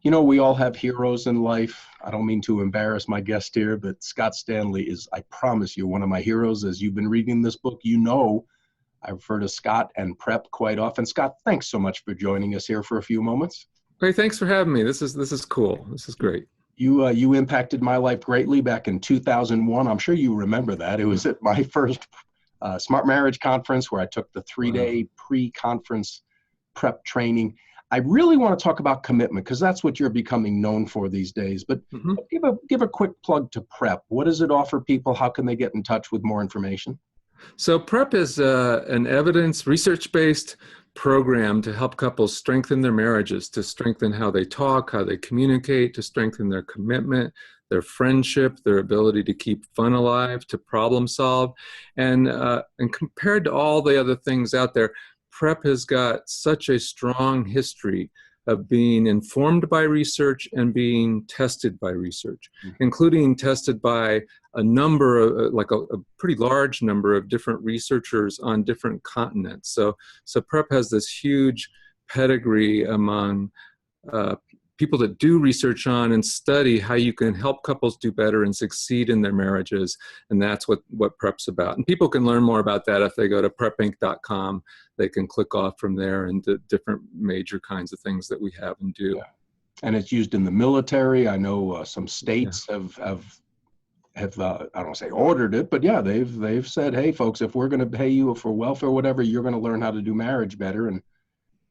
You know, we all have heroes in life. I don't mean to embarrass my guest here, but Scott Stanley is, I promise you, one of my heroes. As you've been reading this book, you know I refer to Scott and prep quite often. Scott, thanks so much for joining us here for a few moments. Great, thanks for having me. This is cool. This is great. You impacted my life greatly back in 2001. I'm sure you remember that. It was at my first Smart Marriage Conference where I took the 3-day pre-conference prep training. I really want to talk about commitment because that's what you're becoming known for these days. But give a quick plug to prep. What does it offer people? How can they get in touch with more information? So prep is an evidence, research-based program to help couples strengthen their marriages, to strengthen how they talk, how they communicate, to strengthen their commitment, their friendship, their ability to keep fun alive, to problem solve. And compared to all the other things out there, prep has got such a strong history of being informed by research and being tested by research, including tested by a number of, a pretty large number of different researchers on different continents. So prep has this huge pedigree among people that do research on and study how you can help couples do better and succeed in their marriages. And that's what prep's about. And people can learn more about that if they go to prepinc.com. They can click off from there into different major kinds of things that we have and do. Yeah. And it's used in the military. I know some states have I don't want to say ordered it, but yeah, they've said, hey folks, if we're going to pay you for welfare or whatever, you're going to learn how to do marriage better. And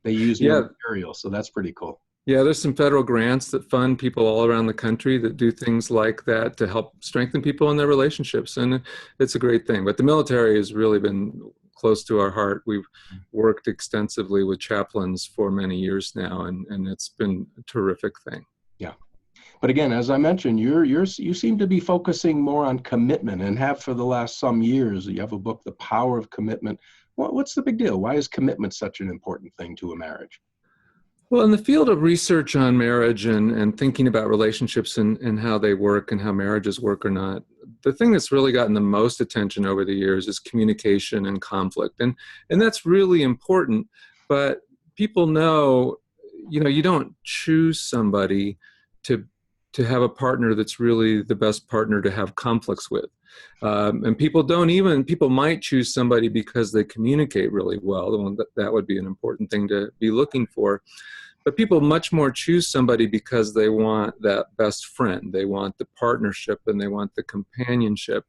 they use your material. So that's pretty cool. Yeah, there's some federal grants that fund people all around the country that do things like that to help strengthen people in their relationships. And it's a great thing. But the military has really been close to our heart. We've worked extensively with chaplains for many years now, and it's been a terrific thing. Yeah. But again, as I mentioned, you seem to be focusing more on commitment and have for the last some years. You have a book, The Power of Commitment. What's the big deal? Why is commitment such an important thing to a marriage? Well, in the field of research on marriage and thinking about relationships and how they work and how marriages work or not, the thing that's really gotten the most attention over the years is communication and conflict. And that's really important, but people know, you don't choose somebody to have a partner that's really the best partner to have conflicts with. And people might choose somebody because they communicate really well. That would be an important thing to be looking for. But people much more choose somebody because they want that best friend. They want the partnership and they want the companionship.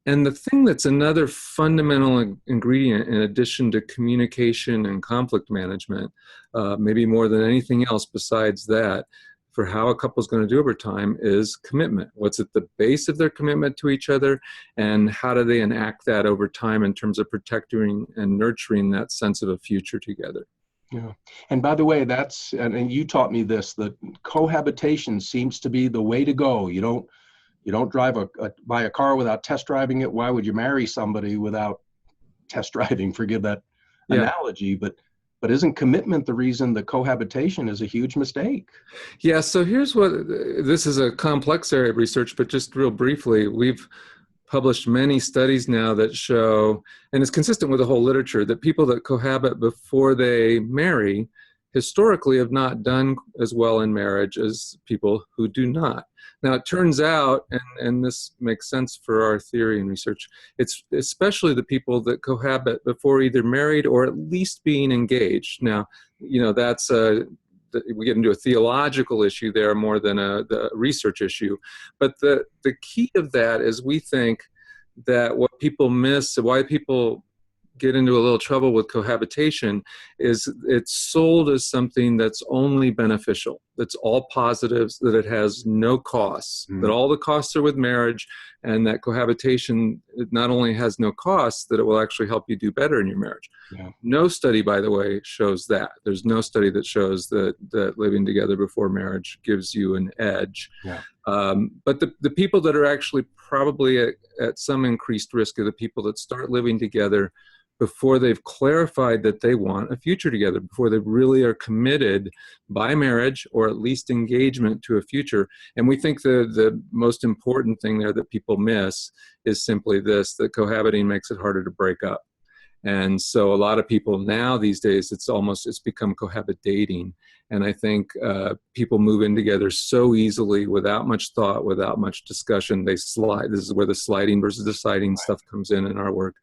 And the thing that's another fundamental ingredient in addition to communication and conflict management, maybe more than anything else besides that, for how a couple's going to do over time is commitment. What's at the base of their commitment to each other, and how do they enact that over time in terms of protecting and nurturing that sense of a future together. Yeah. And by the way, and you taught me this, that cohabitation seems to be the way to go. You don't buy a car without test driving it. Why would you marry somebody without test driving? Forgive that analogy, but isn't commitment the reason the cohabitation is a huge mistake? Yeah, so this is a complex area of research, but just real briefly, we've published many studies now that show, and it's consistent with the whole literature, that people that cohabit before they marry historically have not done as well in marriage as people who do not. Now, it turns out, and this makes sense for our theory and research, it's especially the people that cohabit before either married or at least being engaged. Now, that's we get into a theological issue there more than the research issue. But the key of that is we think that what people miss, why people get into a little trouble with cohabitation, is it's sold as something that's only beneficial, that's all positives, that it has no costs, that all the costs are with marriage, and that cohabitation not only has no costs, that it will actually help you do better in your marriage. Yeah. No study, by the way, shows that. There's no study that shows that living together before marriage gives you an edge. Yeah. But the people that are actually probably at some increased risk are the people that start living together before they've clarified that they want a future together, before they really are committed by marriage or at least engagement to a future. And we think the most important thing there that people miss is simply this, that cohabiting makes it harder to break up. And so a lot of people now these days, it's become cohabitating. And I think people move in together so easily without much thought, without much discussion. They slide. This is where the sliding versus deciding stuff comes in our work.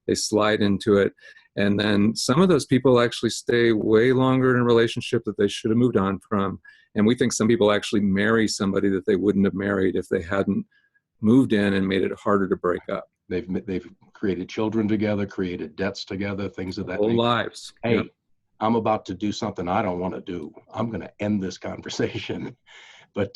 They slide into it. And then some of those people actually stay way longer in a relationship that they should have moved on from. And we think some people actually marry somebody that they wouldn't have married if they hadn't moved in and made it harder to break up. They've created children together, created debts together, things of that Whole nature. lives. Hey, Yep. I'm about to do something I don't want to do. I'm going to end this conversation. But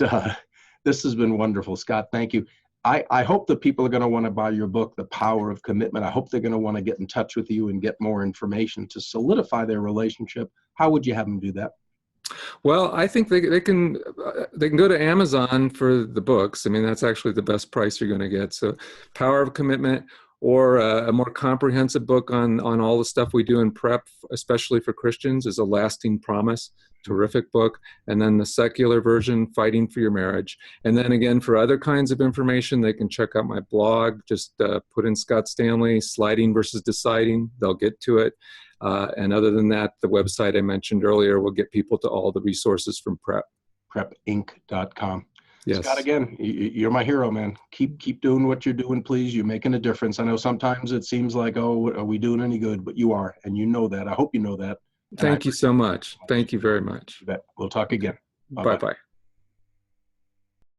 this has been wonderful. Scott, thank you. I hope that people are going to want to buy your book, The Power of Commitment. I hope they're going to want to get in touch with you and get more information to solidify their relationship. How would you have them do that? Well, I think they can go to Amazon for the books. I mean, that's actually the best price you're going to get. So Power of Commitment, or a more comprehensive book on all the stuff we do in prep, especially for Christians, is A Lasting Promise. Terrific book. And then the secular version, Fighting for Your Marriage. And then again, for other kinds of information, they can check out my blog. Just put in Scott Stanley, Sliding versus Deciding. They'll get to it. And other than that, the website I mentioned earlier will get people to all the resources from Prep. Prepinc.com. Yes. Scott, again, you're my hero, man. Keep doing what you're doing, please. You're making a difference. I know sometimes it seems like, oh, are we doing any good? But you are, and you know that. I hope you know that. Thank you so much. Thank you very much. We'll talk again. Bye-bye.